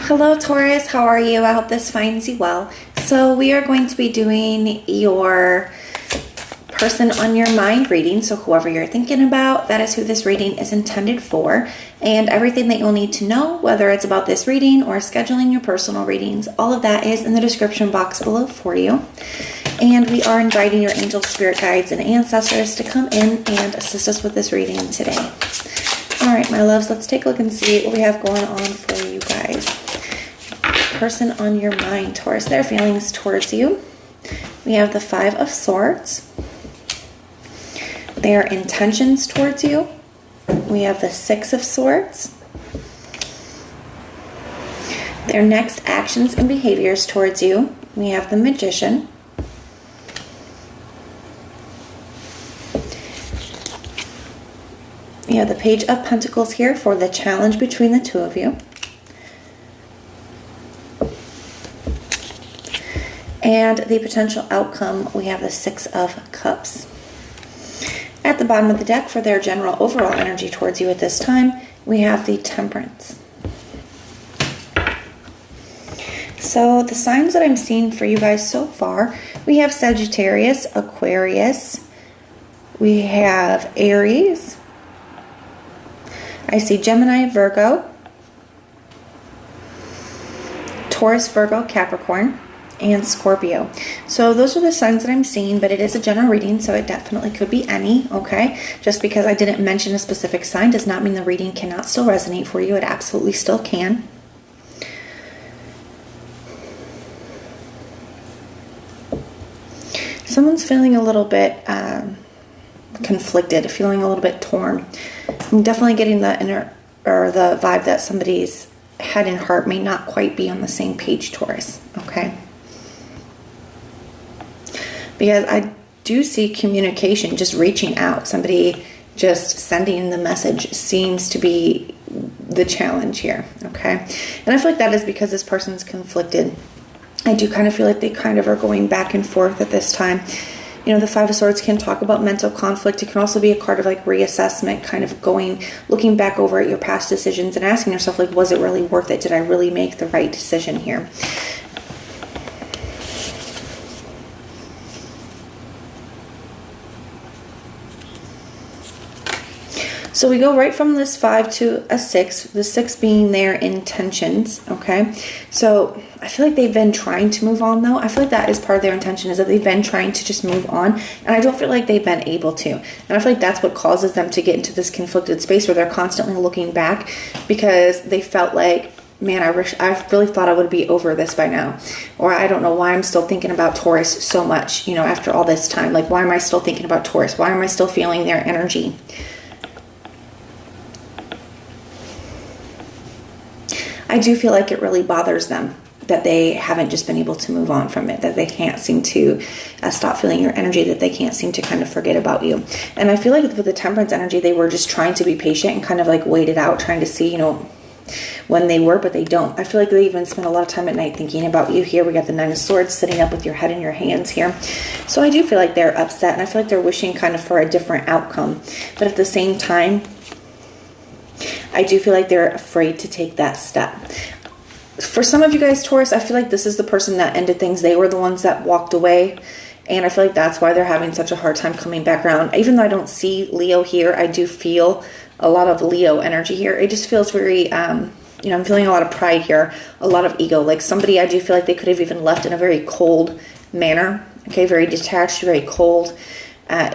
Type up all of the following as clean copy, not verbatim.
Hello Taurus, how are you? I hope this finds you well. So we are going to be doing your person on your mind reading. So whoever you're thinking about, that is who this reading is intended for. And everything that you'll need to know, whether it's about this reading or scheduling your personal readings, all of that is in the description box below for you. And we are inviting your angels, spirit guides, and ancestors to come in and assist us with this reading today. All right, my loves, let's take a look and see what we have going on for you guys. Person on your mind, Taurus, their feelings towards you. We have the Five of Swords. Their intentions towards you. We have the Six of Swords. Their next actions and behaviors towards you. We have the Magician. We have the Page of Pentacles here for the challenge between the two of you. And the potential outcome, we have the Six of Cups. At the bottom of the deck for their general overall energy towards you at this time, we have the Temperance. So the signs that I'm seeing for you guys so far, we have Sagittarius, Aquarius, we have Aries, I see Gemini, Virgo, Taurus, Virgo, Capricorn, and Scorpio. So those are the signs that I'm seeing, but it is a general reading, so it definitely could be any, okay? Just because I didn't mention a specific sign does not mean the reading cannot still resonate for you. It absolutely still can. Someone's feeling a little bit conflicted, feeling a little bit torn. I'm definitely getting the the vibe that somebody's head and heart may not quite be on the same page, Taurus, okay? Because I do see communication, just reaching out. Somebody just sending the message seems to be the challenge here, okay? And I feel like that is because this person's conflicted. I do kind of feel like they kind of are going back and forth at this time. You know, the Five of Swords can talk about mental conflict. It can also be a card of like reassessment, kind of looking back over at your past decisions and asking yourself, like, was it really worth it? Did I really make the right decision here? So we go right from this 5 to a 6, the 6 being their intentions, okay? So I feel like they've been trying to move on, though. I feel like that is part of their intention, is that they've been trying to just move on, and I don't feel like they've been able to. And I feel like that's what causes them to get into this conflicted space where they're constantly looking back because they felt like, man, I really thought I would be over this by now. Or I don't know why I'm still thinking about Taurus so much, you know, after all this time. Like, why am I still thinking about Taurus? Why am I still feeling their energy? I do feel like it really bothers them that they haven't just been able to move on from it, that they can't seem to stop feeling your energy, that they can't seem to kind of forget about you. And I feel like with the Temperance energy, they were just trying to be patient and kind of like wait it out, trying to see, you know, when they were, but they don't. I feel like they even spend a lot of time at night thinking about you here. We got the Nine of Swords sitting up with your head in your hands here. So I do feel like they're upset, and I feel like they're wishing kind of for a different outcome. But at the same time, I do feel like they're afraid to take that step. For some of you guys, Taurus, I feel like this is the person that ended things. They were the ones that walked away. And I feel like that's why they're having such a hard time coming back around. Even though I don't see Leo here, I do feel a lot of Leo energy here. It just feels very, you know, I'm feeling a lot of pride here, a lot of ego. Like somebody, I do feel like they could have even left in a very cold manner. Okay, very detached, very cold.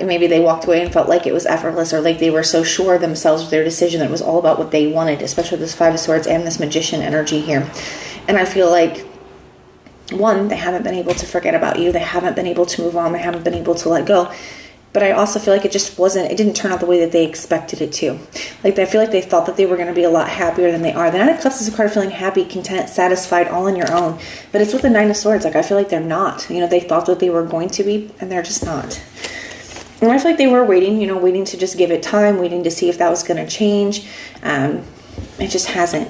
Maybe they walked away and felt like it was effortless, or like they were so sure of themselves with their decision that it was all about what they wanted, especially this Five of Swords and this Magician energy here. And I feel like, one, they haven't been able to forget about you. They haven't been able to move on. They haven't been able to let go. But I also feel like it didn't turn out the way that they expected it to. Like, I feel like they thought that they were going to be a lot happier than they are. The Nine of Cups is a card of feeling happy, content, satisfied, all on your own. But it's with the Nine of Swords. Like, I feel like they're not. You know, they thought that they were going to be, and they're just not. And I feel like they were waiting, you know, waiting to just give it time, waiting to see if that was going to change. It just hasn't.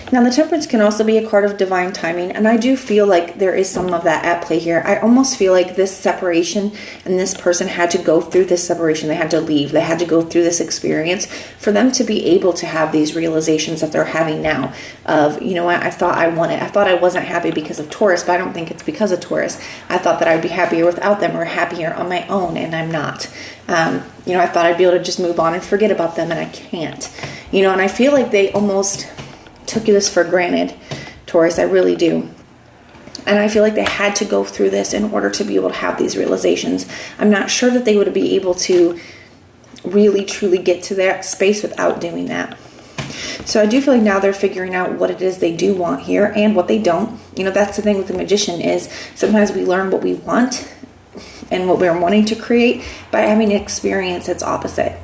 Now, the Temperance can also be a card of divine timing, and I do feel like there is some of that at play here. I almost feel like this separation and this person had to go through this separation. They had to leave. They had to go through this experience for them to be able to have these realizations that they're having now of, you know what, I thought I wasn't happy because of Taurus, but I don't think it's because of Taurus. I thought that I'd be happier without them or happier on my own, and I'm not. I thought I'd be able to just move on and forget about them, and I can't. And I feel like they almost took this for granted, Taurus. I really do. And I feel like they had to go through this in order to be able to have these realizations. I'm not sure that they would be able to really, truly get to that space without doing that. So I do feel like now they're figuring out what it is they do want here and what they don't. That's the thing with the Magician is sometimes we learn what we want and what we're wanting to create by having an experience that's opposite,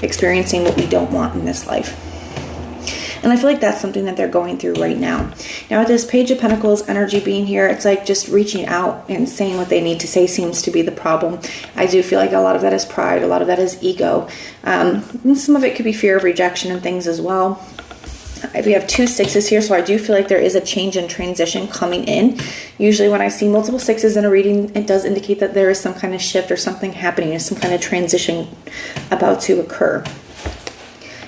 experiencing what we don't want in this life. And I feel like that's something that they're going through right now. Now with this Page of Pentacles energy being here, it's like just reaching out and saying what they need to say seems to be the problem. I do feel like a lot of that is pride, a lot of that is ego. And some of it could be fear of rejection and things as well. We have 2 6s here, so I do feel like there is a change and transition coming in. Usually when I see multiple 6s in a reading, it does indicate that there is some kind of shift or something happening, or some kind of transition about to occur.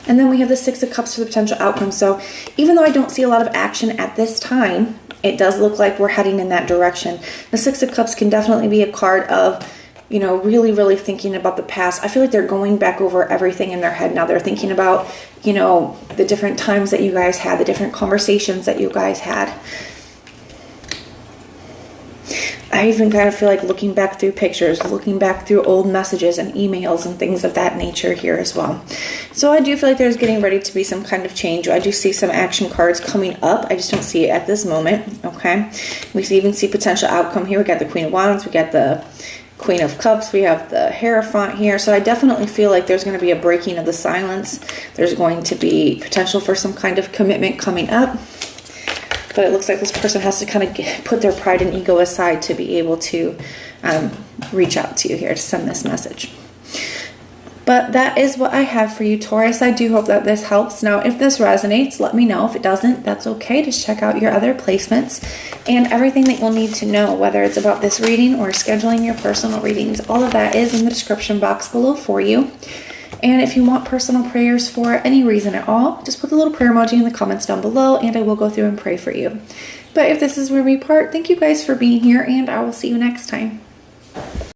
And then we have the 6 of Cups for the potential outcome. So even though I don't see a lot of action at this time, it does look like we're heading in that direction. The 6 of Cups can definitely be a card of, really, really thinking about the past. I feel like they're going back over everything in their head now. They're thinking about, the different times that you guys had, the different conversations that you guys had. I even kind of feel like looking back through pictures, looking back through old messages and emails and things of that nature here as well. So I do feel like there's getting ready to be some kind of change. I do see some action cards coming up. I just don't see it at this moment, okay? We even see potential outcome here. We got the Queen of Wands. We got the Queen of Cups. We have the Hierophant here. So I definitely feel like there's going to be a breaking of the silence. There's going to be potential for some kind of commitment coming up. But it looks like this person has to kind of put their pride and ego aside to be able to reach out to you here to send this message. But that is what I have for you, Taurus. I do hope that this helps. Now, if this resonates, let me know. If it doesn't, that's okay. Just check out your other placements and everything that you'll need to know, whether it's about this reading or scheduling your personal readings. All of that is in the description box below for you. And if you want personal prayers for any reason at all, just put the little prayer emoji in the comments down below and I will go through and pray for you. But if this is where we part, thank you guys for being here and I will see you next time.